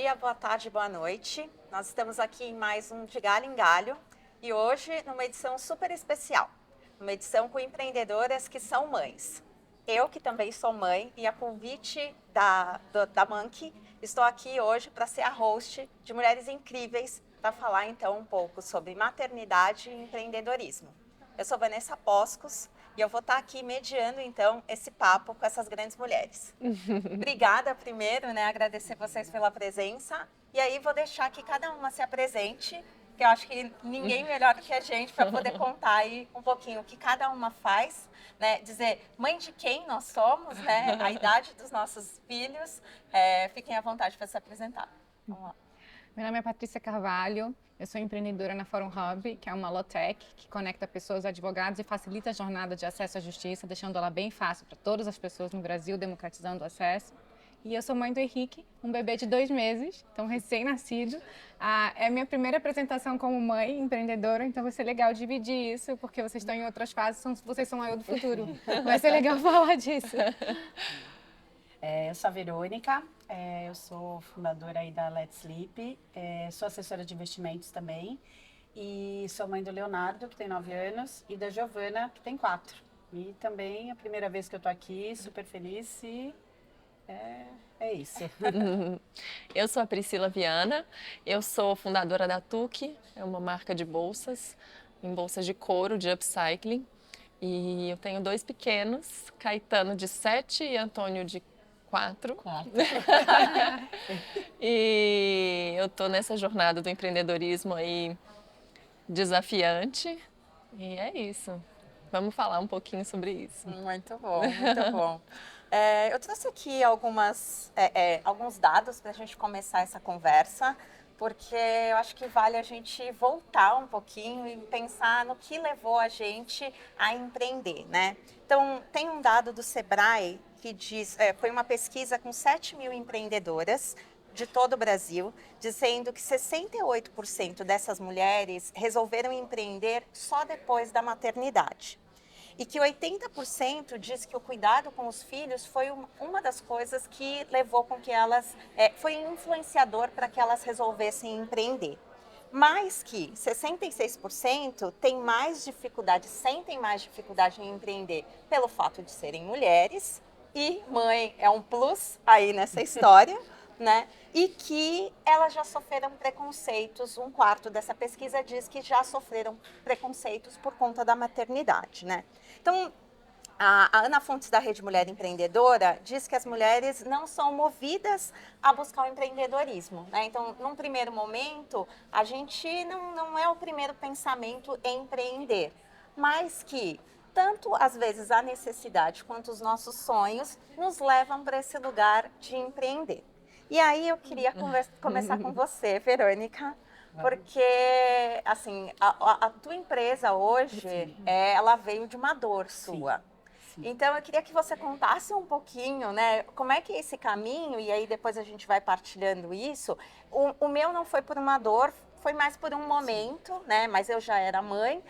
dia, boa tarde, boa noite. Nós estamos aqui em mais um De Galho em Galho e hoje numa edição super especial, uma edição com empreendedoras que são mães. Eu, que também sou mãe, e a convite da Monkey, estou aqui hoje para ser a host de Mulheres Incríveis, para falar então um pouco sobre maternidade e empreendedorismo. Eu sou Vanessa Poscos e eu vou estar aqui mediando então esse papo com essas grandes mulheres. Obrigada primeiro, né? Agradecer vocês pela presença. E aí vou deixar que cada uma se apresente, que eu acho que ninguém melhor que a gente para poder contar aí um pouquinho o que cada uma faz, né? Dizer mãe de quem nós somos, né? A idade dos nossos filhos. Fiquem à vontade para se apresentar. Vamos lá. Meu nome é Patrícia Carvalho, eu sou empreendedora na Fórum Hub, que é uma Lawtech que conecta pessoas a advogados e facilita a jornada de acesso à justiça, deixando ela bem fácil para todas as pessoas no Brasil, democratizando o acesso. E eu sou mãe do Henrique, um bebê de 2 meses, então recém-nascido. É a minha primeira apresentação como mãe empreendedora, então vai ser legal dividir isso, porque vocês estão em outras fases, vocês são a eu do futuro. Vai ser legal falar disso. Eu sou a Verônica, eu sou fundadora aí da Let's Sleep, sou assessora de investimentos também e sou mãe do Leonardo, que tem 9 anos, e da Giovana, que tem 4. E também a primeira vez que eu tô aqui, super feliz e é isso. Eu sou a Priscila Viana, eu sou fundadora da Tuque, é uma marca de bolsas, em bolsas de couro, de upcycling. E eu tenho 2 pequenos, Caetano de 7 e Antônio de 4. E eu tô nessa jornada do empreendedorismo aí desafiante. E é isso. Vamos falar um pouquinho sobre isso. Muito bom, muito bom. Eu trouxe aqui alguns dados para a gente começar essa conversa, porque eu acho que vale a gente voltar um pouquinho e pensar no que levou a gente a empreender, né? Então, tem um dado do Sebrae que diz, foi uma pesquisa com 7 mil empreendedoras de todo o Brasil, dizendo que 68% dessas mulheres resolveram empreender só depois da maternidade. E que 80% diz que o cuidado com os filhos foi uma das coisas que levou com que elas, foi influenciador para que elas resolvessem empreender. Mas que 66% tem mais dificuldade, sentem mais dificuldade em empreender pelo fato de serem mulheres, e mãe é um plus aí nessa história, né? E que elas já sofreram preconceitos, 1/4 dessa pesquisa diz que já sofreram preconceitos por conta da maternidade, né? Então, a Ana Fontes, da Rede Mulher Empreendedora, diz que as mulheres não são movidas a buscar o empreendedorismo, né? Então, num primeiro momento, a gente não é o primeiro pensamento em empreender, mas que tanto, às vezes, a necessidade quanto os nossos sonhos nos levam para esse lugar de empreender. E aí eu queria começar com você, Verônica, porque, assim, a tua empresa hoje, ela veio de uma dor sua. Sim. Então, eu queria que você contasse um pouquinho, né, como é que é esse caminho, e aí depois a gente vai partilhando isso. O meu não foi por uma dor, foi mais por um momento, né, mas eu já era mãe,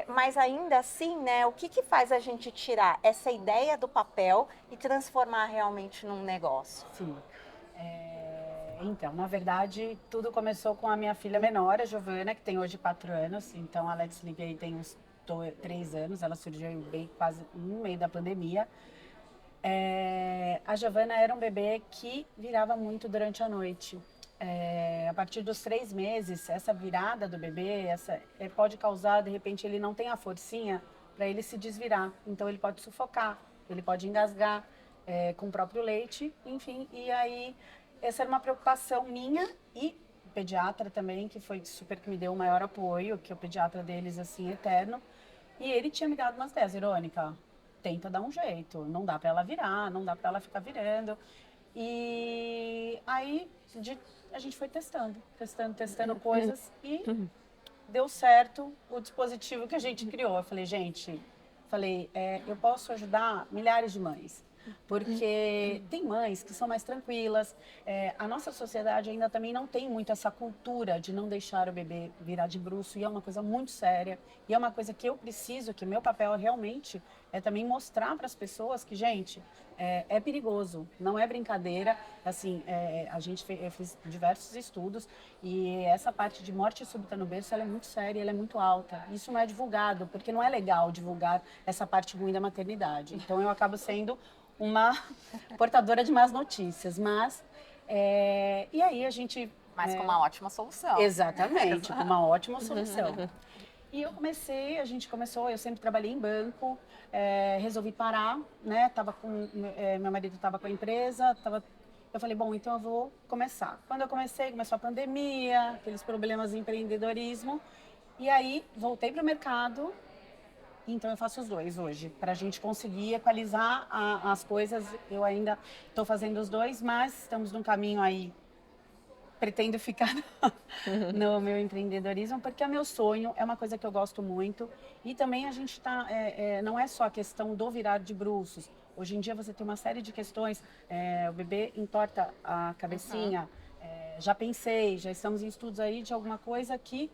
mas ainda assim, né, o que faz a gente tirar essa ideia do papel e transformar realmente num negócio? Sim. Então, na verdade, tudo começou com a minha filha menor, a Giovana, que tem hoje 4 anos. Então, a Let's Live aí tem uns 3 anos, ela surgiu bem quase no meio da pandemia. A Giovana era um bebê que virava muito durante a noite. A partir dos 3 meses, essa virada do bebê pode causar, de repente, ele não tem a forcinha para ele se desvirar. Então, ele pode sufocar, ele pode engasgar com o próprio leite, enfim. E aí, essa era uma preocupação minha e o pediatra também, que foi super, que me deu o maior apoio, que é o pediatra deles, assim, eterno. E ele tinha me dado umas ideias, Verônica, tenta dar um jeito, não dá para ela virar, não dá para ela ficar virando. E aí a gente foi testando coisas e deu certo o dispositivo que a gente criou. Eu falei, gente, eu posso ajudar milhares de mães. Porque tem mães que são mais tranquilas. A nossa sociedade ainda também não tem muito essa cultura de não deixar o bebê virar de bruço. E é uma coisa muito séria. E é uma coisa que eu preciso, que o meu papel realmente é também mostrar para as pessoas que, gente, é perigoso, não é brincadeira. Assim, eu fiz diversos estudos e essa parte de morte súbita no berço, ela é muito séria, ela é muito alta. Isso não é divulgado, porque não é legal divulgar essa parte ruim da maternidade. Então, eu acabo sendo uma portadora de más notícias, mas... e aí a gente... Mas com uma ótima solução. Exatamente, com uma ótima solução. E a gente começou, eu sempre trabalhei em banco, resolvi parar, né? Meu marido estava com a empresa, eu falei, bom, então eu vou começar. Quando eu começou a pandemia, aqueles problemas de empreendedorismo, e aí voltei para o mercado, então eu faço os dois hoje, para a gente conseguir equalizar as coisas. Eu ainda estou fazendo os dois, mas estamos num caminho aí. Pretendo ficar no meu empreendedorismo, porque é meu sonho, é uma coisa que eu gosto muito. E também a gente não é só a questão do virar de bruços. Hoje em dia você tem uma série de questões, o bebê entorta a cabecinha, já pensei, já estamos em estudos aí de alguma coisa que,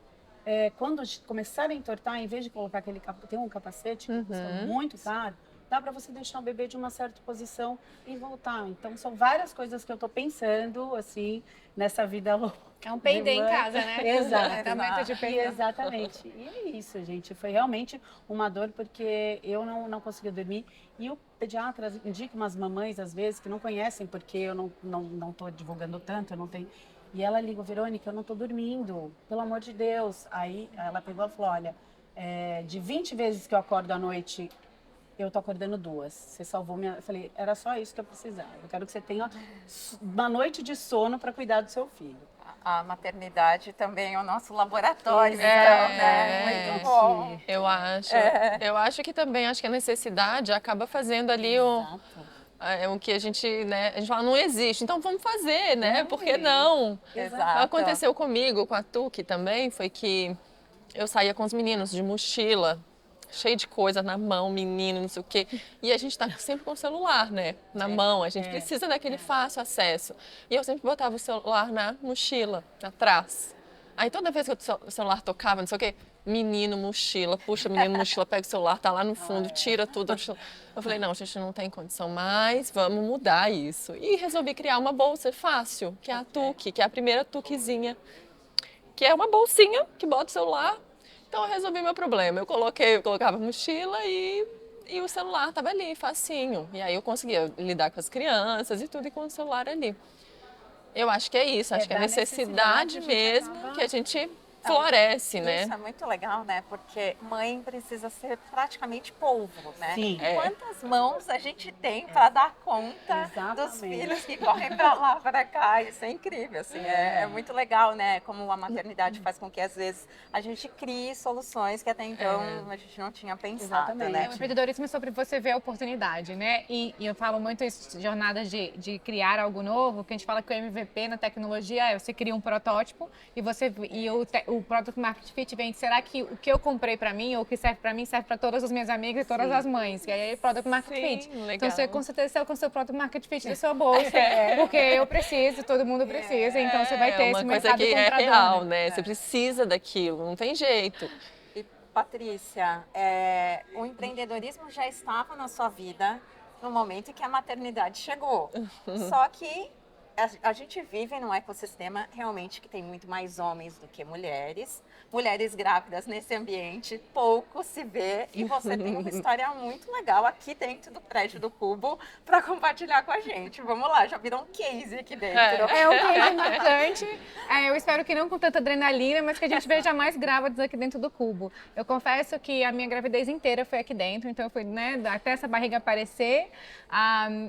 quando começar a entortar, em vez de colocar tem um capacete que custa muito caro, dá para você deixar o bebê de uma certa posição e voltar. Então, são várias coisas que eu estou pensando, assim, nessa vida louca. É um payday em casa, né? Exato. Tratamento de payday. Exatamente. E é isso, gente. Foi realmente uma dor, porque eu não conseguia dormir. E o pediatra indica umas mamães, às vezes, que não conhecem, porque eu não estou divulgando tanto, eu não tenho... E ela liga, Verônica, eu não estou dormindo, pelo amor de Deus. Aí ela pegou e falou, olha, de 20 vezes que eu acordo à noite, eu tô acordando 2. Você salvou minha... Eu falei, era só isso que eu precisava. Eu quero que você tenha uma noite de sono para cuidar do seu filho. A maternidade também é o nosso laboratório, então, né? Muito bom. Eu acho que também, a necessidade acaba fazendo ali o que a gente, né, a gente fala, não existe, então vamos fazer, né? Por que não? Exato. Aconteceu comigo, com a Tuki também, foi que eu saía com os meninos de mochila, cheio de coisa na mão, menino, não sei o quê. E a gente tá sempre com o celular, né? Na mão, a gente precisa daquele fácil acesso. E eu sempre botava o celular na mochila, atrás. Aí toda vez que o celular tocava, não sei o quê, menino, mochila, puxa, menino, mochila, pega o celular, tá lá no fundo, tira tudo. Eu falei, não, gente, não tem condição mais, vamos mudar isso. E resolvi criar uma bolsa fácil, que é a Tuki, que é a primeira Tukizinha, que é uma bolsinha que bota o celular. Então eu resolvi meu problema. Eu colocava a mochila e o celular estava ali, facinho. E aí eu conseguia lidar com as crianças e tudo, e com o celular ali. Eu acho que é isso, acho que é a necessidade mesmo que a gente floresce, né? Isso é muito legal, né? Porque mãe precisa ser praticamente polvo, né? Sim. Quantas mãos a gente tem para dar conta dos filhos que correm para lá, para cá? Isso é incrível, assim. É muito legal, né? Como a maternidade faz com que, às vezes, a gente crie soluções que até então a gente não tinha pensado, né? O empreendedorismo é sobre você ver a oportunidade, né? E eu falo muito isso, jornada de criar algo novo, que a gente fala que o MVP na tecnologia é você cria um protótipo e o Product Market Fit vem, será que o que eu comprei para mim, ou o que serve para mim, serve para todas as minhas amigas e todas as mães? E aí é Product Market Fit. Legal. Então você com certeza saiu com o seu Product Market Fit da sua bolsa, porque eu preciso, todo mundo precisa, então você vai ter esse mercado comprador. Uma coisa que é real, né? Você precisa daquilo, não tem jeito. E, Patrícia, o empreendedorismo já estava na sua vida no momento em que a maternidade chegou. Só que a gente vive num ecossistema realmente que tem muito mais homens do que mulheres. Mulheres grávidas nesse ambiente, pouco se vê. E você tem uma história muito legal aqui dentro do prédio do Cubo para compartilhar com a gente. Vamos lá, já virou um case aqui dentro. É um case importante. Eu espero que não com tanta adrenalina, mas que a gente veja mais grávidas aqui dentro do Cubo. Eu confesso que a minha gravidez inteira foi aqui dentro, então eu fui, né, até essa barriga aparecer.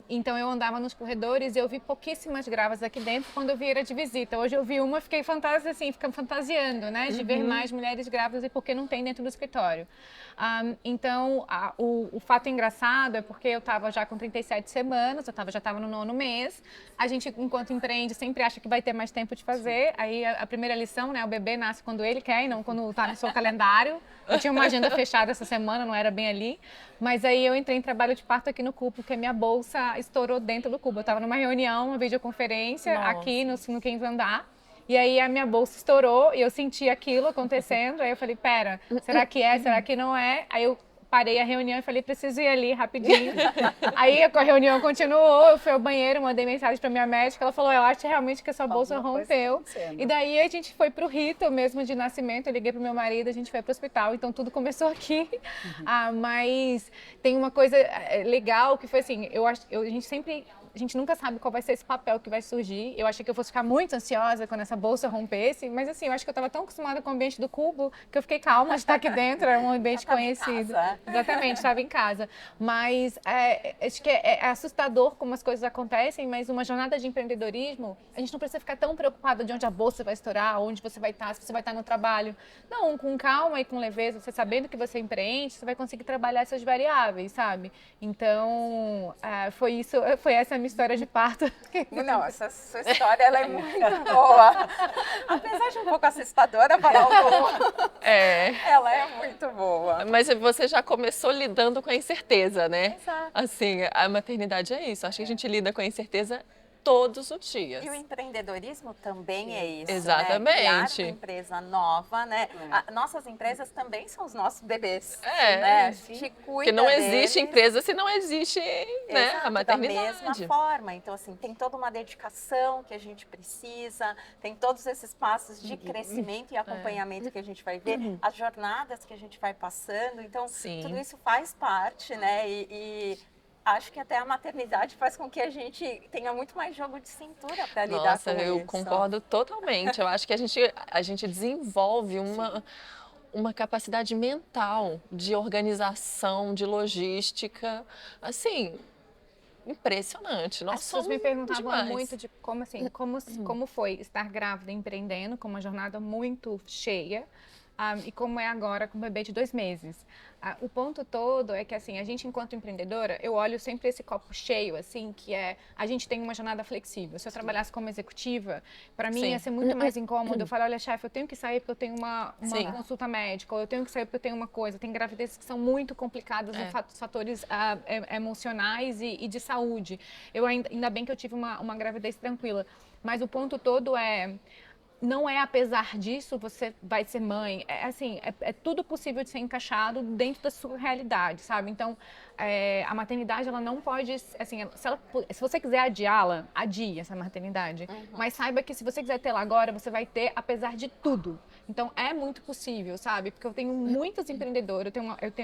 Então eu andava nos corredores e eu vi pouquíssimas grávidas aqui dentro. Quando eu vi era de visita. Hoje eu vi uma, fiquei fantasiando, né, de ver mais mulheres grávidas e porque não tem dentro do escritório. Então o fato engraçado é porque eu estava já com 37 semanas, eu já estava no 9º mês. A gente, enquanto empreende, sempre acha que vai ter mais tempo de fazer. Aí a primeira lição, né, o bebê nasce quando ele quer e não quando está no seu calendário. Eu tinha uma agenda fechada essa semana, não era bem ali. Mas aí eu entrei em trabalho de parto aqui no Cubo, porque a minha bolsa estourou dentro do Cubo. Eu estava numa reunião, uma videoconferência aqui no 5º andar. E aí a minha bolsa estourou e eu senti aquilo acontecendo. Aí eu falei, pera, será que é? Será que não é? Aí eu parei a reunião e falei, preciso ir ali rapidinho. Aí a reunião continuou, eu fui ao banheiro, mandei mensagem pra minha médica, ela falou, eu acho realmente que a sua bolsa rompeu. E daí a gente foi pro rito mesmo de nascimento, eu liguei pro meu marido, a gente foi pro hospital, então tudo começou aqui. Mas tem uma coisa legal que foi assim, a gente nunca sabe qual vai ser esse papel que vai surgir. Eu achei que eu fosse ficar muito ansiosa quando essa bolsa rompesse, mas assim, eu acho que eu estava tão acostumada com o ambiente do Cubo que eu fiquei calma de estar aqui dentro, é um ambiente conhecido. Exatamente, estava em casa. Mas acho que é assustador como as coisas acontecem, mas uma jornada de empreendedorismo, a gente não precisa ficar tão preocupada de onde a bolsa vai estourar, onde você vai estar, se você vai estar no trabalho. Não, com calma e com leveza, você sabendo que você empreende, você vai conseguir trabalhar essas variáveis, sabe? Então, foi essa a minha história de parto. Não, essa sua história ela é muito boa. Apesar de um pouco assustadora para alguns, ela é muito boa. Mas você já começou lidando com a incerteza, né? Exato. Assim, a maternidade é isso. Acho que a gente lida com a incerteza todos os dias. E o empreendedorismo também é isso, Exatamente. Né? Criar uma empresa nova, né? Nossas empresas também são os nossos bebês, né? A gente cuida Porque não existe deles. empresa se não existe, né, a maternidade. Da mesma forma. Então, assim, tem toda uma dedicação que a gente precisa, tem todos esses passos de crescimento e acompanhamento que a gente vai ver, as jornadas que a gente vai passando. Então, tudo isso faz parte, né? E acho que até a maternidade faz com que a gente tenha muito mais jogo de cintura para lidar com isso. Nossa, eu concordo totalmente. Eu acho que a gente desenvolve uma capacidade mental de organização, de logística, assim, impressionante. Nós As pessoas somos me perguntavam demais. muito de como foi estar grávida empreendendo, com uma jornada muito cheia, e como é agora com um bebê de 2 meses. O ponto todo é que, assim, a gente, enquanto empreendedora, eu olho sempre esse copo cheio, assim, que é, a gente tem uma jornada flexível. Se eu trabalhasse como executiva, para mim ia ser muito mais incômodo. Eu falo, olha, chefe, eu tenho que sair porque eu tenho uma consulta médica, ou eu tenho que sair porque eu tenho uma coisa. Tem gravidezes que são muito complicadas, fatores emocionais e de saúde. Eu ainda bem que eu tive uma gravidez tranquila. Mas o ponto todo não é apesar disso você vai ser mãe. É tudo possível de ser encaixado dentro da sua realidade, sabe? Então, a maternidade, ela não pode, assim, se você quiser adiá-la, adie essa maternidade. Mas saiba que se você quiser tê-la agora, você vai ter apesar de tudo. Então, é muito possível, sabe? Porque eu tenho muitas empreendedoras,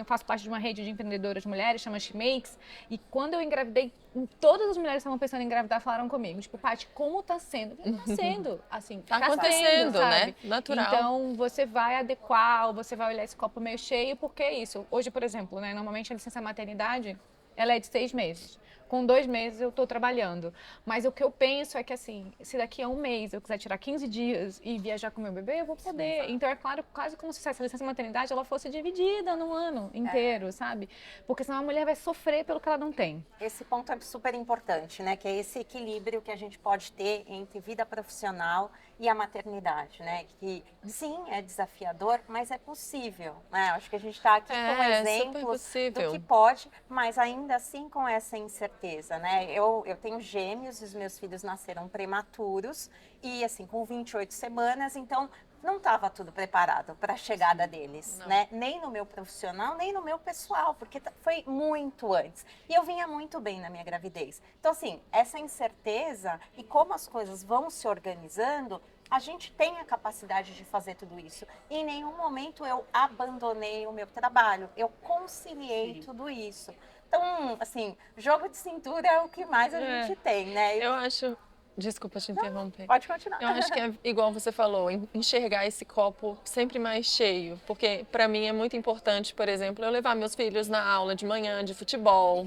faço parte de uma rede de empreendedoras mulheres, chama She Makes, e quando eu engravidei, todas as mulheres que estavam pensando em engravidar falaram comigo, tipo, Paty, como tá sendo? Tá sendo, assim, tá acontecendo, sabe? né? Natural. Então, você vai adequar, ou você vai olhar esse copo meio cheio, porque é isso. Hoje, por exemplo, né, normalmente a licença maternidade, ela é de 6 meses. Com 2 meses eu estou trabalhando. Mas o que eu penso é que, assim, se daqui a 1 mês eu quiser tirar 15 dias e viajar com meu bebê, eu vou poder. Então, é claro, quase como se essa licença maternidade ela fosse dividida no ano inteiro, sabe? Porque senão a mulher vai sofrer pelo que ela não tem. Esse ponto é super importante, né? Que é esse equilíbrio que a gente pode ter entre vida profissional e a maternidade, né? Que sim, é desafiador, mas é possível, né? Acho que a gente está aqui com exemplos do que pode, mas ainda assim com essa incerteza, né? Eu tenho gêmeos, os meus filhos nasceram prematuros e assim, com 28 semanas, então não estava tudo preparado para a chegada deles, né? Nem no meu profissional, nem no meu pessoal, porque foi muito antes. E eu vinha muito bem na minha gravidez. Então, assim, essa incerteza e como as coisas vão se organizando, a gente tem a capacidade de fazer tudo isso. E em nenhum momento eu abandonei o meu trabalho, eu conciliei tudo isso. Então, assim, jogo de cintura é o que mais a gente tem, né? Eu acho... Desculpa te interromper. Pode continuar. Eu acho que é igual você falou, enxergar esse copo sempre mais cheio. Porque para mim é muito importante, por exemplo, eu levar meus filhos na aula de manhã de futebol.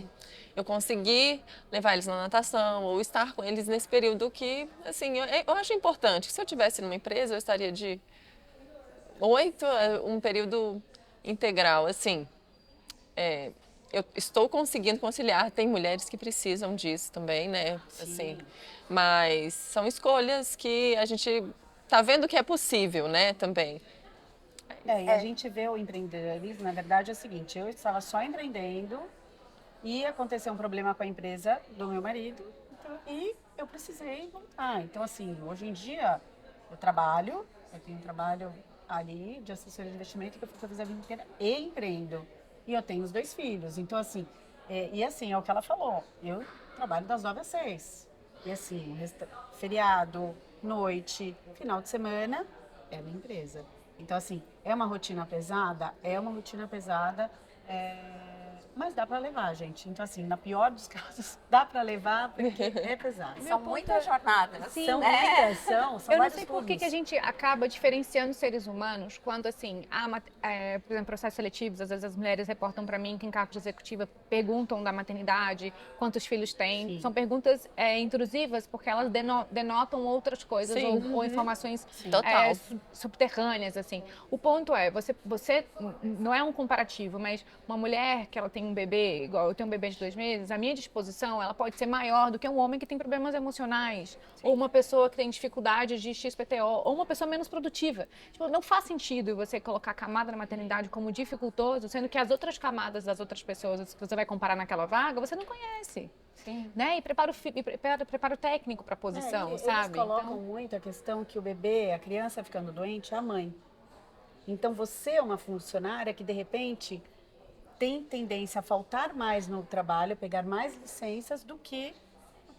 Eu conseguir levar eles na natação ou estar com eles nesse período que, assim, eu acho importante. Se eu estivesse numa empresa, eu estaria de 8 a um período integral, assim. Eu estou conseguindo conciliar, tem mulheres que precisam disso também, né? Assim, mas são escolhas que a gente está vendo que é possível, né, também. E a gente vê o empreendedorismo, na verdade, é o seguinte, eu estava só empreendendo e aconteceu um problema com a empresa do meu marido e eu precisei voltar. Então, assim, hoje em dia, eu tenho um trabalho ali de assessoria de investimento que eu fui fazer a vida inteira e empreendo. e eu tenho os 2 filhos. Então, assim, e assim, é o que ela falou, eu trabalho das 9 às 6. E assim, feriado, noite, final de semana, é minha empresa. Então, assim, é uma rotina pesada? É uma rotina pesada, mas dá para levar, gente. Então, assim, na pior dos casos, dá para levar porque é pesado. São muitas jornadas. Sim, São né? muitas, são Eu não vários sei por que turnos. a gente acaba diferenciando seres humanos quando, assim, por exemplo, processos seletivos, às vezes as mulheres reportam para mim que em cargos de executiva perguntam da maternidade, quantos filhos têm. Sim. São perguntas intrusivas porque elas denotam outras coisas Sim. ou informações Total. subterrâneas, assim. O ponto é, você não é um comparativo, mas uma mulher que ela tem um bebê, igual eu tenho um bebê de 2 meses, a minha disposição, ela pode ser maior do que um homem que tem problemas emocionais, ou uma pessoa que tem dificuldade de XPTO, ou uma pessoa menos produtiva. Tipo, não faz sentido você colocar a camada da maternidade como dificultoso, sendo que as outras camadas das outras pessoas que você vai comparar naquela vaga, você não conhece. Sim. Né? E preparo técnico para a posição, sabe? Eles colocam muito a questão que o bebê, a criança ficando doente, é a mãe. Então, você é uma funcionária que, de repente, tem tendência a faltar mais no trabalho, pegar mais licenças do que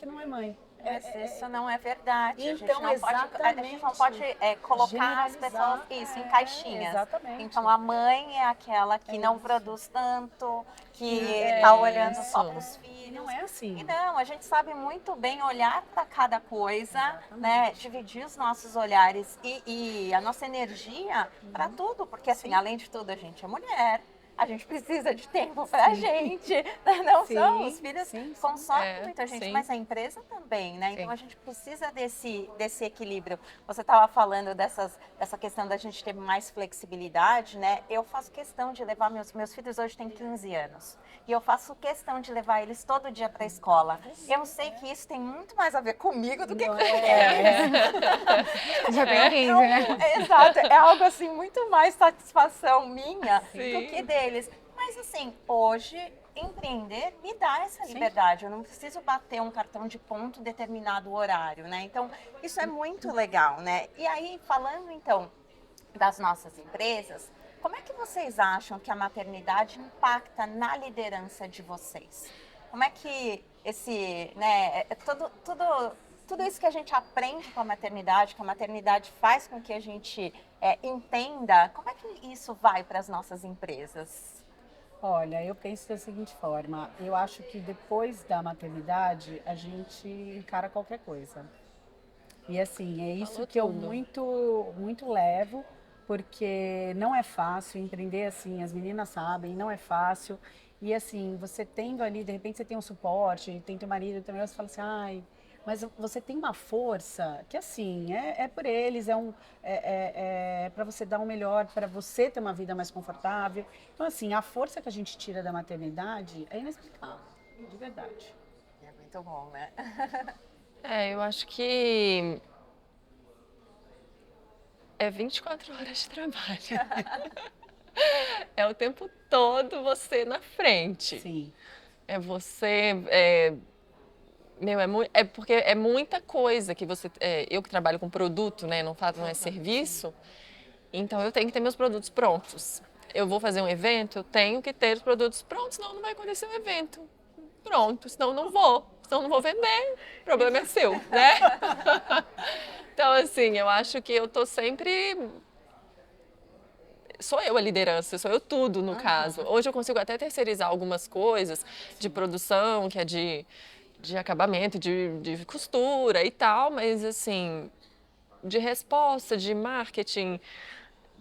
não é mãe. Mas isso não é verdade. Então, a gente não pode colocar as pessoas em caixinhas. Exatamente. Então, a mãe é aquela que não produz tanto, que está olhando só isso. para os filhos. Não é assim. E não, a gente sabe muito bem olhar para cada coisa, né? Dividir os nossos olhares e a nossa energia para tudo, porque assim, além de tudo, a gente é mulher. A gente precisa de tempo para a gente, né? Não são? Os filhos consomem muita gente, mas a empresa também, né? Então a gente precisa desse equilíbrio. Você estava falando dessa questão da gente ter mais flexibilidade, né? Eu faço questão de levar meus filhos hoje têm 15 anos e eu faço questão de levar eles todo dia para a escola. Eu sei que isso tem muito mais a ver comigo do que com eles. Já tem 15, né? Exato, é algo assim muito mais satisfação minha do Sim. que deles. Mas assim, hoje empreender me dá essa liberdade. Eu não preciso bater um cartão de ponto determinado horário, né? Então, isso é muito legal, né? E aí, falando então das nossas empresas, como é que vocês acham que a maternidade impacta na liderança de vocês? Como é que tudo isso que a gente aprende com a maternidade, que a maternidade faz com que a gente entenda, como é que isso vai para as nossas empresas? Olha, eu penso da seguinte forma, eu acho que depois da maternidade a gente encara qualquer coisa. E assim, é isso Falou que eu tudo. muito levo, porque não é fácil empreender assim, as meninas sabem, não é fácil. E assim, você tendo ali, de repente você tem um suporte, tem teu marido também, você fala assim, ai, mas você tem uma força que assim, é por eles, para você dar o melhor, para você ter uma vida mais confortável. Então assim, a força que a gente tira da maternidade é inexplicável, de verdade. É muito bom, né? Eu acho que é 24 horas de trabalho. É o tempo todo você na frente. Sim. É você. Porque é muita coisa que você. Eu que trabalho com produto, né? Não é serviço. Então eu tenho que ter meus produtos prontos. Eu vou fazer um evento, eu tenho que ter os produtos prontos, senão não vai acontecer o evento. Pronto, senão não vou vender. O problema é seu, né? Então, assim, eu acho que eu tô sempre. Sou eu a liderança, sou eu tudo, no caso. Hoje eu consigo até terceirizar algumas coisas de produção, que é de acabamento, de costura e tal, mas assim, de resposta, de marketing,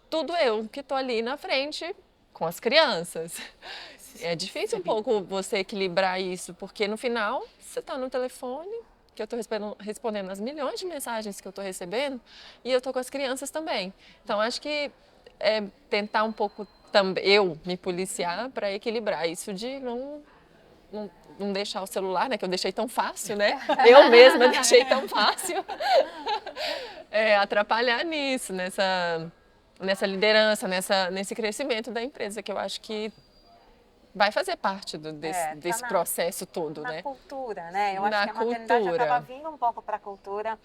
tudo eu que tô ali na frente com as crianças. É difícil um pouco você equilibrar isso, porque no final você tá no telefone, que eu tô respondendo as milhões de mensagens que eu tô recebendo, e eu tô com as crianças também. Então acho que tentar um pouco também eu me policiar para equilibrar isso de não deixar o celular, né? Que eu deixei tão fácil, né? Eu mesma deixei tão fácil. Atrapalhar nisso, nessa liderança, nesse crescimento da empresa, que eu acho que vai fazer parte desse processo todo, na né? cultura, né? Eu acho Na que a maternidade cultura. acaba vindo um pouco para a cultura.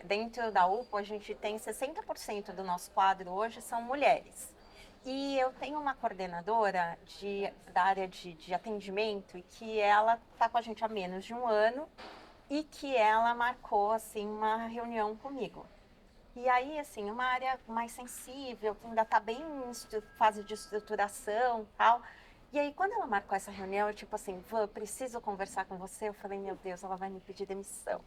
Dentro da UPA, a gente tem 60% do nosso quadro hoje são mulheres. E eu tenho uma coordenadora da área de atendimento e que ela está com a gente há menos de um ano e que ela marcou, assim, uma reunião comigo. E aí, assim, uma área mais sensível, que ainda está bem em fase de estruturação e tal. E aí, quando ela marcou essa reunião, eu tipo assim, Vã, preciso conversar com você. Eu falei, meu Deus, ela vai me pedir demissão.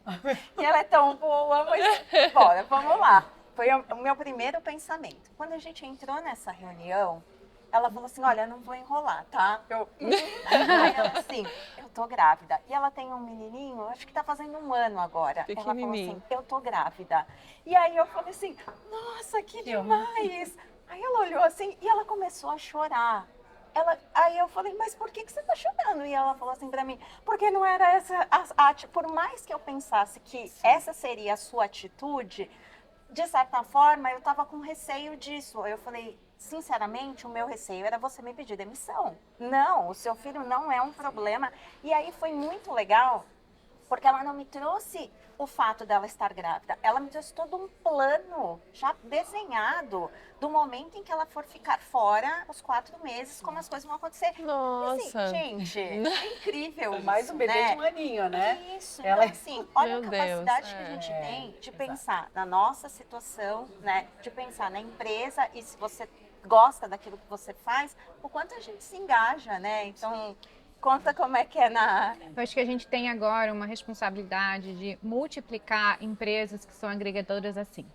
E ela é tão boa, mas bora, vamos lá. Foi o meu primeiro pensamento. Quando a gente entrou nessa reunião, ela falou assim, olha, não vou enrolar, tá? Aí ela assim, eu tô grávida. E ela tem um menininho, acho que tá fazendo um ano agora. Ela falou assim, eu tô grávida. E aí eu falei assim, nossa, que demais. Aí ela olhou assim e ela começou a chorar. Aí eu falei, mas por que você tá chorando? E ela falou assim pra mim, porque não era essa por mais que eu pensasse que essa seria a sua atitude, de certa forma eu tava com receio disso. Eu falei, sinceramente, o meu receio era você me pedir demissão. Não, o seu filho não é um problema. E aí foi muito legal, porque ela não me trouxe o fato dela estar grávida. Ela me trouxe todo um plano já desenhado do momento em que ela for ficar fora, os 4 meses, como as coisas vão acontecer. Nossa! Assim, gente, é incrível Mais um bebê né? de um aninho, né? Isso, Ela... então assim, olha Meu a capacidade Deus, que a gente tem de exato. pensar na nossa situação, né? De pensar na empresa e se você gosta daquilo que você faz, o quanto a gente se engaja, né? Então, conta como é que é na... Eu acho que a gente tem agora uma responsabilidade de multiplicar empresas que são agregadoras assim.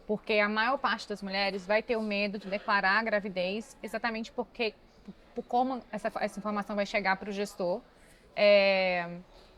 Porque a maior parte das mulheres vai ter o medo de declarar a gravidez, exatamente porque por como essa informação vai chegar para o gestor.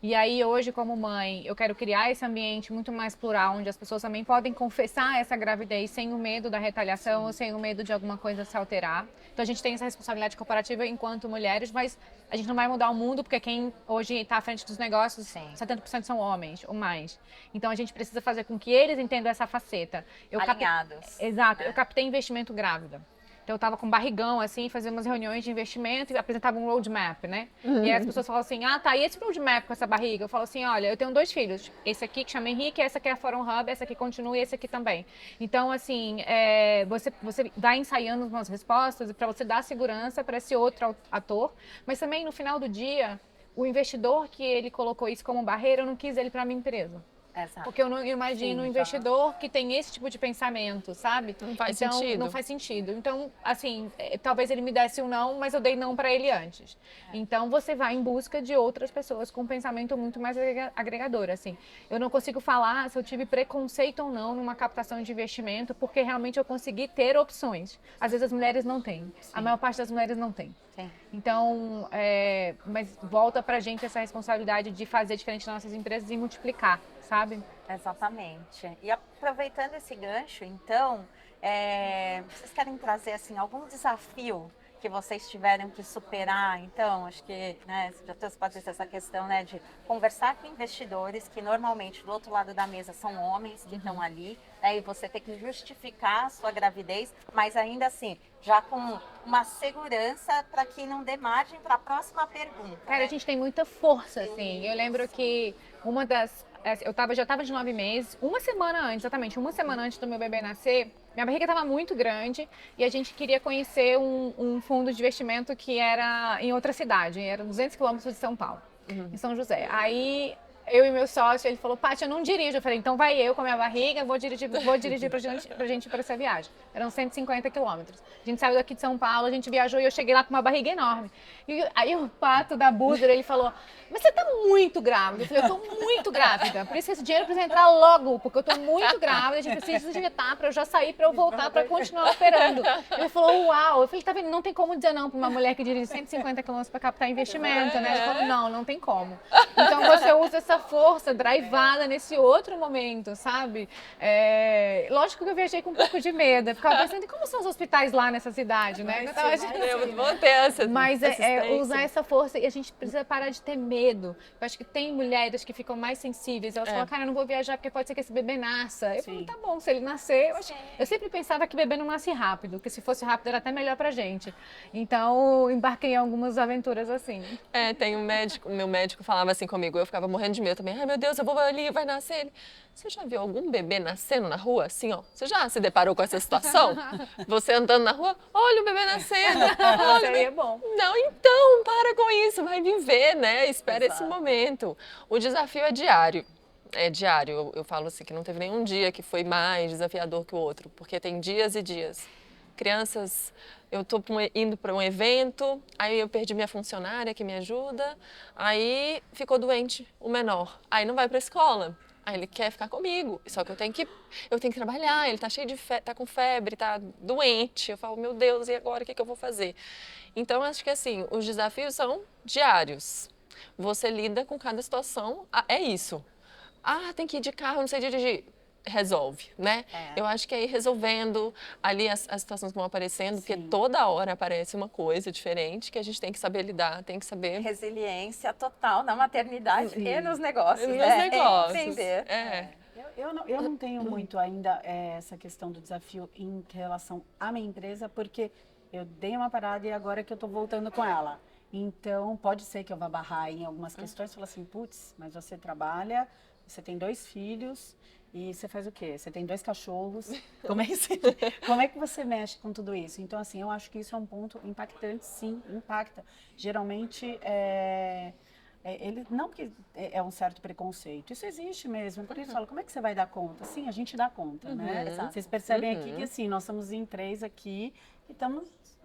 E aí, hoje, como mãe, eu quero criar esse ambiente muito mais plural, onde as pessoas também podem confessar essa gravidez sem o medo da retaliação ou sem o medo de alguma coisa se alterar. Então, a gente tem essa responsabilidade corporativa enquanto mulheres, mas a gente não vai mudar o mundo, porque quem hoje está à frente dos negócios, 70% são homens ou mais. Então, a gente precisa fazer com que eles entendam essa faceta. Alinhados. Exato. Eu captei investimento grávida. Então, eu estava com barrigão, assim, fazia umas reuniões de investimento e apresentava um roadmap, né? E aí as pessoas falam assim, tá, e esse roadmap com essa barriga? Eu falo assim, olha, eu tenho 2 filhos. Esse aqui que chama Henrique, essa aqui é a Forum Hub, essa aqui continua e esse aqui também. Então, assim, você vai ensaiando umas respostas para você dar segurança para esse outro ator. Mas também, no final do dia, o investidor que ele colocou isso como barreira, eu não quis ele para minha empresa. Exato. Porque eu não imagino um investidor que tem esse tipo de pensamento, sabe? Não faz então, sentido. Não faz sentido. Então, assim, talvez ele me desse um não, mas eu dei não para ele antes. Então, você vai em busca de outras pessoas com um pensamento muito mais agregador, assim. Eu não consigo falar se eu tive preconceito ou não numa captação de investimento, porque realmente eu consegui ter opções. Às vezes as mulheres não têm. A maior parte das mulheres não tem. Sim. Então, mas volta pra gente essa responsabilidade de fazer diferente nas nossas empresas e multiplicar, sabe? Exatamente. E aproveitando esse gancho, então, vocês querem trazer assim algum desafio que vocês tiveram que superar? Então, acho que, né, já trouxe para essa questão, né, de conversar com investidores que normalmente do outro lado da mesa são homens que estão ali, né, e você tem que justificar a sua gravidez, mas ainda assim, já com uma segurança para que não dê margem para a próxima pergunta. Cara, a gente tem muita força, assim. Eu lembro que eu já estava de 9 meses, uma semana antes do meu bebê nascer, minha barriga estava muito grande e a gente queria conhecer um fundo de investimento que era em outra cidade, era 200 quilômetros de São Paulo, em São José. Aí eu e meu sócio, ele falou, Paty, eu não dirijo. Eu falei, então vai eu com a minha barriga, vou dirigir pra gente ir pra essa viagem. Eram 150 quilômetros. A gente saiu daqui de São Paulo, a gente viajou e eu cheguei lá com uma barriga enorme. E aí o Pato da Buser, ele falou, mas você tá muito grávida. Eu falei, eu tô muito grávida, por isso que esse dinheiro precisa entrar logo, porque eu tô muito grávida, a gente precisa injetar pra eu já sair, pra eu voltar, pra continuar operando. Ele falou, uau. Eu falei, tá vendo, não tem como dizer não pra uma mulher que dirige 150 quilômetros pra captar investimento, né? Ele falou, não tem como. Então você usa essa força drivada nesse outro momento, sabe? Lógico que eu viajei com um pouco de medo, eu ficava pensando, e como são os hospitais lá nessa cidade, né? Eu vou ter essa Mas usar essa força, e a gente precisa parar de ter medo. Eu acho que tem mulheres que ficam mais sensíveis, elas falam, cara, eu não vou viajar porque pode ser que esse bebê nasça. Eu falo, tá bom, se ele nascer, eu sempre pensava que bebê não nasce rápido, porque se fosse rápido era até melhor pra gente. Então, embarquei em algumas aventuras assim. Tem um médico, meu médico falava assim comigo, eu ficava morrendo de medo meu também. Ai, meu Deus, eu vou ali, vai nascer ele. Você já viu algum bebê nascendo na rua assim, ó? Você já se deparou com essa situação? Você andando na rua, olha o bebê nascendo. Isso aí é bom. Não, então, para com isso, vai viver, né? Espera esse Exato. momento. O desafio é diário. É diário. Eu falo assim, que não teve nenhum dia que foi mais desafiador que o outro, porque tem dias e dias. Crianças, eu estou indo para um evento, aí eu perdi minha funcionária que me ajuda, aí ficou doente o menor, aí não vai para a escola. Aí ele quer ficar comigo, só que eu tenho que trabalhar, ele tá cheio de tá com febre, tá doente. Eu falo, meu Deus, e agora o que eu vou fazer? Então, acho que assim, os desafios são diários. Você lida com cada situação, é isso. Ah, tem que ir de carro, não sei dirigir. Resolve, né? Eu acho que aí resolvendo, ali as situações vão aparecendo, porque toda hora aparece uma coisa diferente que a gente tem que saber lidar, tem que saber... Resiliência total na maternidade e nos negócios, Nos né? negócios. Empreender. Eu não tenho muito ainda essa questão do desafio em relação à minha empresa, porque eu dei uma parada e agora que eu estou voltando com ela. Então, pode ser que eu vá barrar em algumas questões, falar assim, putz, mas você trabalha, você tem 2 filhos e você faz o quê? Você tem 2 cachorros, como é que você mexe com tudo isso? Então, assim, eu acho que isso é um ponto impactante, sim, impacta. Geralmente, ele não que é um certo preconceito, isso existe mesmo. Por isso eu falo, como é que você vai dar conta? Sim, a gente dá conta, né? Vocês percebem aqui que assim, nós somos em 3 aqui e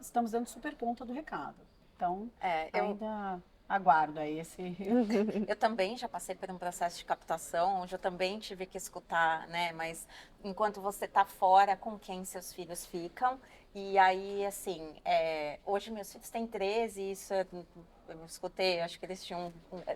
estamos dando super conta do recado. Então, ainda aguardo aí esse... Eu também já passei por um processo de captação, onde eu também tive que escutar, né? Mas enquanto você está fora, com quem seus filhos ficam? E aí, assim, hoje meus filhos têm 13, isso eu escutei, acho que eles tinham...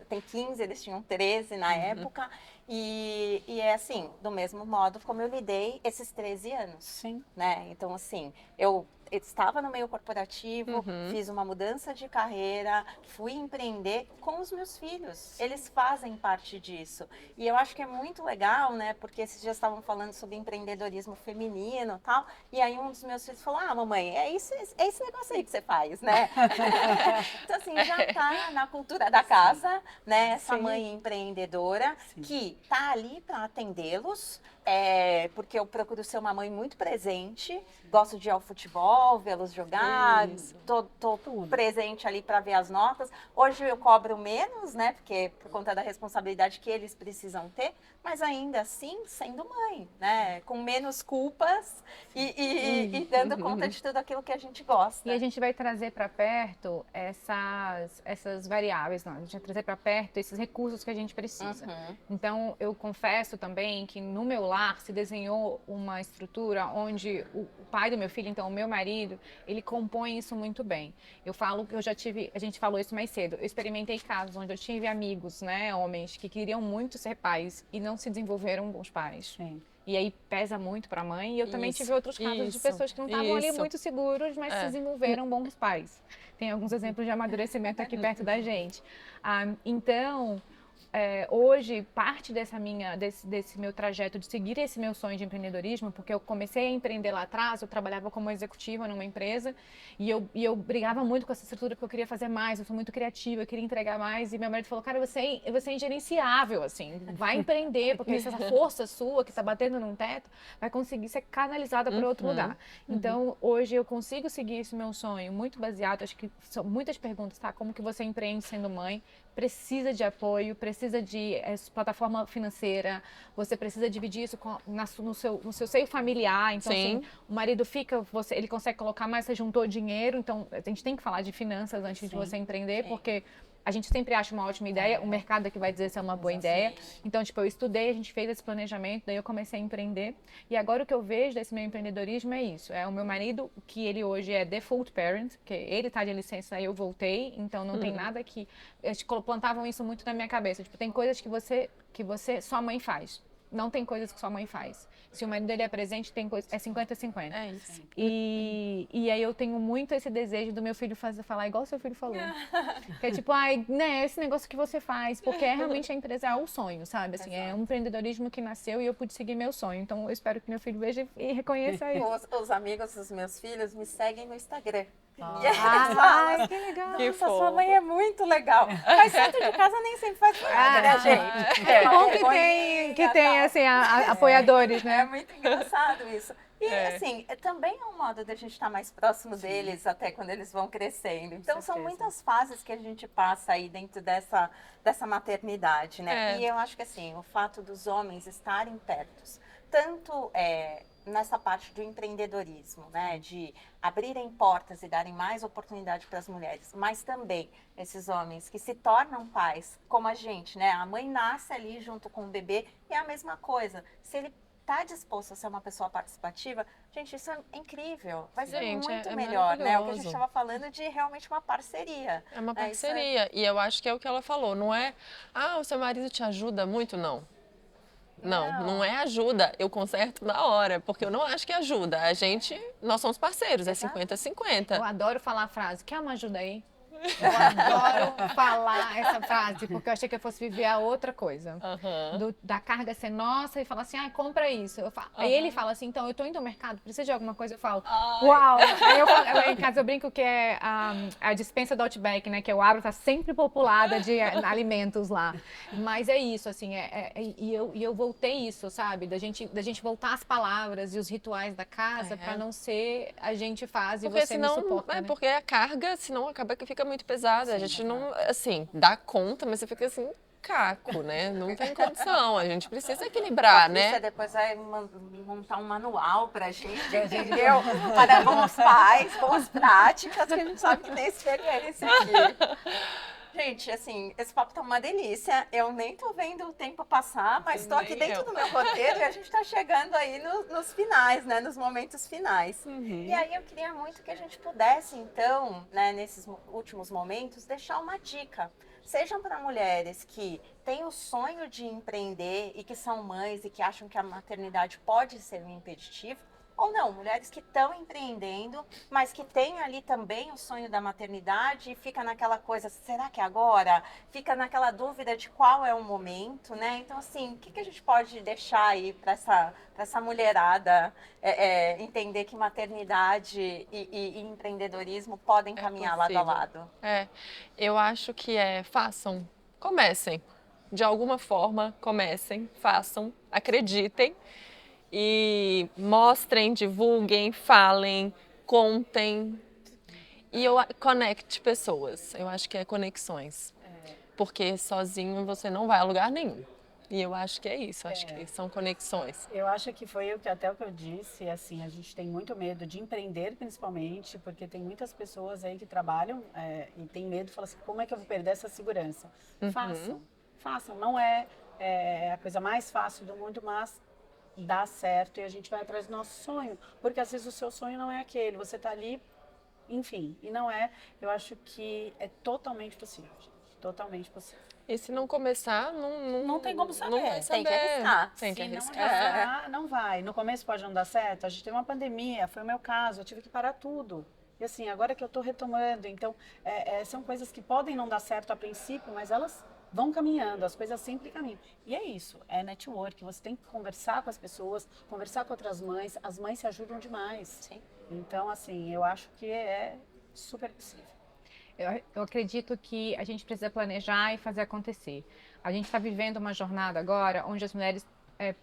Tem 15, eles tinham 13 na época. E é assim, do mesmo modo como eu lidei esses 13 anos. Sim. Né? Então, assim, eu estava no meio corporativo, fiz uma mudança de carreira, fui empreender com os meus filhos. Eles fazem parte disso. E eu acho que é muito legal, né? Porque esses dias estavam falando sobre empreendedorismo feminino e tal. E aí um dos meus filhos falou, mamãe, é esse negócio aí que você faz, né? Então, assim, já tá na cultura da casa, né? Essa mãe empreendedora que tá ali para atendê-los, porque eu procuro ser uma mãe muito presente, gosto de ir ao futebol, vê-los jogar, tô presente ali para ver as notas. Hoje eu cobro menos, né, porque por conta da responsabilidade que eles precisam ter, mas ainda assim sendo mãe, né, com menos culpas e dando conta de tudo aquilo que a gente gosta. E a gente vai trazer para perto essas variáveis, não? A gente vai trazer para perto esses recursos que a gente precisa. Então, eu confesso também que no meu lar se desenhou uma estrutura onde o pai do meu filho, então o meu marido, ele compõe isso muito bem. Eu falo que eu já tive, a gente falou isso mais cedo, eu experimentei casos onde eu tive amigos, né, homens, que queriam muito ser pais e não se desenvolveram bons pais. Sim. E aí pesa muito para a mãe. E eu também tive outros casos de pessoas que não estavam ali muito seguros, mas se desenvolveram bons pais. Tem alguns exemplos de amadurecimento aqui perto da gente. Então, hoje, parte desse meu trajeto de seguir esse meu sonho de empreendedorismo, porque eu comecei a empreender lá atrás, eu trabalhava como executiva numa empresa e eu brigava muito com essa estrutura porque eu queria fazer mais, eu sou muito criativa, eu queria entregar mais e meu marido falou, cara, você é ingerenciável, assim, vai empreender, porque essa força sua que está batendo num teto vai conseguir ser canalizada para outro lugar. Então, hoje eu consigo seguir esse meu sonho muito baseado, acho que são muitas perguntas, tá? Como que você empreende sendo mãe? Precisa de apoio, precisa de plataforma financeira, você precisa dividir isso no seu seio familiar. Então, assim, o marido ele consegue colocar mais, você juntou dinheiro. Então, a gente tem que falar de finanças antes de você empreender, porque a gente sempre acha uma ótima ideia, o mercado é que vai dizer se é uma boa ideia. Então, tipo, eu estudei, a gente fez esse planejamento, daí eu comecei a empreender. E agora o que eu vejo desse meu empreendedorismo é isso. É o meu marido, que ele hoje é default parent, que ele tá de licença, aí eu voltei, então não tem nada que... Eles plantavam isso muito na minha cabeça. Tipo, tem coisas que sua mãe faz. Não tem coisas que sua mãe faz. Se o marido dele é presente, tem coisa, é 50-50. É isso. E aí eu tenho muito esse desejo do meu filho falar igual o seu filho falou. Que é tipo, né, esse negócio que você faz, porque realmente a empresa é o sonho, sabe? Assim, é um empreendedorismo que nasceu e eu pude seguir meu sonho. Então eu espero que meu filho veja e reconheça isso. Os amigos dos meus filhos me seguem no Instagram. E aí eles falam, que legal. Que nossa, sua fofo. mãe é muito legal. Mas santo de casa nem sempre faz nada, né, gente? Que bom que Vergonhinha, tem tal. assim, apoiadores, É né? muito engraçado isso. E É. assim, também é um modo da gente estar mais próximo deles até quando eles vão crescendo. Então são certeza. muitas fases que a gente passa aí dentro dessa maternidade, né? É. E eu acho que assim, o fato dos homens estarem perto, tanto nessa parte do empreendedorismo, né? De abrirem portas e darem mais oportunidade para as mulheres, mas também esses homens que se tornam pais, como a gente, né? A mãe nasce ali junto com o bebê e é a mesma coisa. Se ele está disposto a ser uma pessoa participativa, gente, isso é incrível. Vai ser Gente, muito é melhor, né? O que a gente maravilhoso. estava falando de realmente uma parceria. É uma É, isso é- parceria. E eu acho que é o que ela falou. Não é, o seu marido te ajuda muito, não. Não é ajuda. Eu conserto na hora, porque eu não acho que ajuda. Nós somos parceiros, é Exato. 50-50. Eu adoro falar a frase, quer uma ajuda aí? Eu adoro falar essa frase, porque eu achei que eu fosse viver a outra coisa. Aham. Da carga ser nossa e falar assim, compra isso. Aí ele fala assim, então, eu tô indo ao mercado, precisa de alguma coisa? Eu falo, uau! Aí em casa eu brinco que é a dispensa do Outback, né? Que eu abro, tá sempre populada de alimentos lá. Mas é isso, assim, e eu voltei isso, sabe? Da gente voltar às palavras e os rituais da casa pra não ser a gente faz e Porque você me senão, suporta, né? porque a carga, senão acaba que fica muito pesada. A gente não, assim, dá conta, mas você fica assim, caco, né? Não tem condição. A gente precisa equilibrar, Patrícia né? depois vai montar um manual pra gente, entendeu? Para bons pais, boas práticas, que a gente sabe que tem experiência aqui. Gente, assim, esse papo tá uma delícia. Eu nem tô vendo o tempo passar, mas tô aqui Nem dentro eu. do meu roteiro e a gente tá chegando aí nos finais, né? Nos momentos finais. E aí eu queria muito que a gente pudesse, então, né, nesses últimos momentos, deixar uma dica. Sejam para mulheres que têm o sonho de empreender e que são mães e que acham que a maternidade pode ser um impeditivo, ou não, mulheres que estão empreendendo, mas que têm ali também o sonho da maternidade e fica naquela coisa, será que é agora? Fica naquela dúvida de qual é o momento, né? Então, assim, o que a gente pode deixar aí para essa mulherada entender que maternidade e empreendedorismo podem caminhar lado a possível. lado? Eu acho que façam, comecem. De alguma forma, comecem, façam, acreditem e mostrem, divulguem, falem, contem e conecte pessoas. Eu acho que é conexões, porque sozinho você não vai a lugar nenhum. E eu acho que é isso, acho que são conexões. Eu acho que foi até o que eu disse, assim, a gente tem muito medo de empreender, principalmente, porque tem muitas pessoas aí que trabalham e tem medo, falam assim, como é que eu vou perder essa segurança? Façam, não é a coisa mais fácil do mundo, mas dá certo e a gente vai atrás do nosso sonho, porque às vezes o seu sonho não é aquele, você tá ali, enfim, e não é, eu acho que é totalmente possível, gente, totalmente possível. E se não começar, não tem como saber. Não vai Tem saber. que arriscar. Tem que Se não arriscar. arriscar, não vai. No começo pode não dar certo. A gente teve uma pandemia, foi o meu caso, eu tive que parar tudo. E assim, agora que eu estou retomando, então, são coisas que podem não dar certo a princípio, mas elas vão caminhando, as coisas sempre caminham. E é isso, é network, você tem que conversar com as pessoas, conversar com outras mães, as mães se ajudam demais. Sim. Então, assim, eu acho que é super possível. Eu acredito que a gente precisa planejar e fazer acontecer. A gente está vivendo uma jornada agora onde as mulheres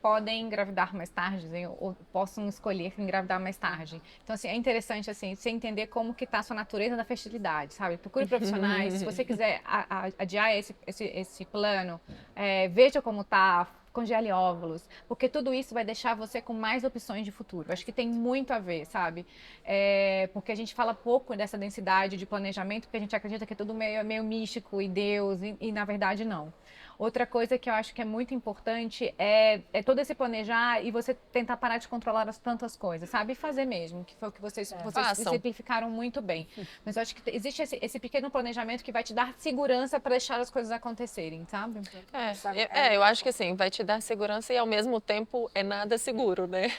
podem engravidar mais tarde, ou possam escolher engravidar mais tarde. Então, assim, é interessante, assim, você entender como que está a sua natureza da fertilidade, sabe? Procure profissionais, se você quiser adiar esse plano, veja como está, congele óvulos, porque tudo isso vai deixar você com mais opções de futuro. Acho que tem muito a ver, sabe? Porque a gente fala pouco dessa densidade de planejamento, porque a gente acredita que é tudo meio místico e Deus, e na verdade não. Outra coisa que eu acho que é muito importante é todo esse planejar e você tentar parar de controlar tantas coisas, sabe? E fazer mesmo, que foi o que vocês exemplificaram muito bem. Mas eu acho que existe esse pequeno planejamento que vai te dar segurança para deixar as coisas acontecerem, sabe? Eu acho que assim, vai te dar segurança e ao mesmo tempo é nada seguro, né?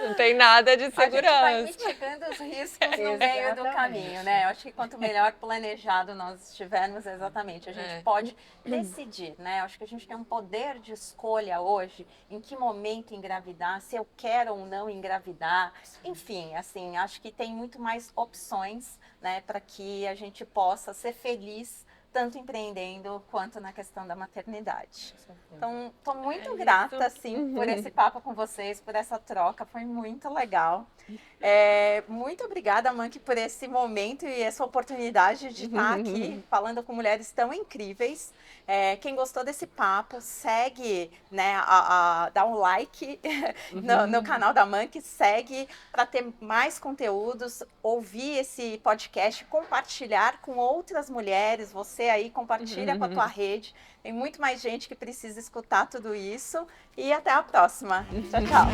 Não tem nada de A gente vai segurança. mitigando os riscos no meio do caminho, né? Eu acho que quanto melhor planejado nós estivermos, exatamente, a gente pode decidir, né? Eu acho que a gente tem um poder de escolha hoje, em que momento engravidar, se eu quero ou não engravidar. Enfim, assim, acho que tem muito mais opções, né, para que a gente possa ser feliz tanto empreendendo quanto na questão da maternidade. Então, estou muito grata, assim, por esse papo com vocês, por essa troca, foi muito legal. Muito obrigada, Manki, por esse momento e essa oportunidade de estar aqui falando com mulheres tão incríveis. Quem gostou desse papo, segue, né, dá um like no canal da Manki, segue para ter mais conteúdos, ouvir esse podcast, compartilhar com outras mulheres, você aí compartilha com a tua rede, tem muito mais gente que precisa escutar tudo isso e até a próxima. Tchau, tchau.